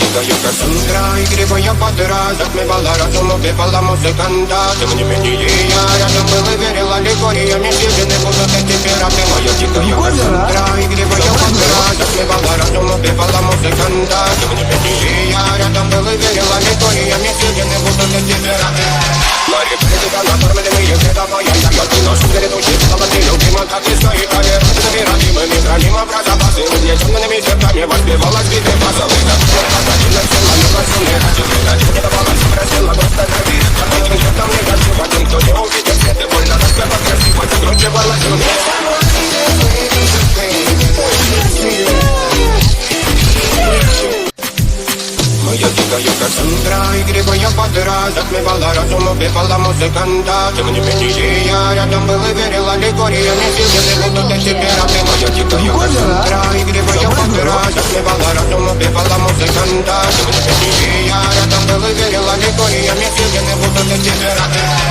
дикая Кассандра, игривая подра, затмевала разум, убивала музыканта. Тем не менее я рядом был и верила легориями, съедены будут эти пираты. Моя дикая Кассандра, игривая подра, затмевала разум, убивала музыканта. Тем не менее я рядом был и верила легориями, съедены будут эти пираты. Мари Придика, накормленные предавая, я ты наш грядущий, слава ты любима, как и стоит карьера. Ты набираемый, хранимо про запасы, угнетенными сердцами воспевала цветы базовых. Моя дикая Кассандра, игривая подра, затмевала разум, убивала музыканта. Тем не менее я рядом был и верила легориями, съедены будут эти пираты. Моя дикая Кассандра, игривая подра, затмевала разум, убивала музыканта. Тем не менее я рядом был и верила легориями, съедены будут эти пираты.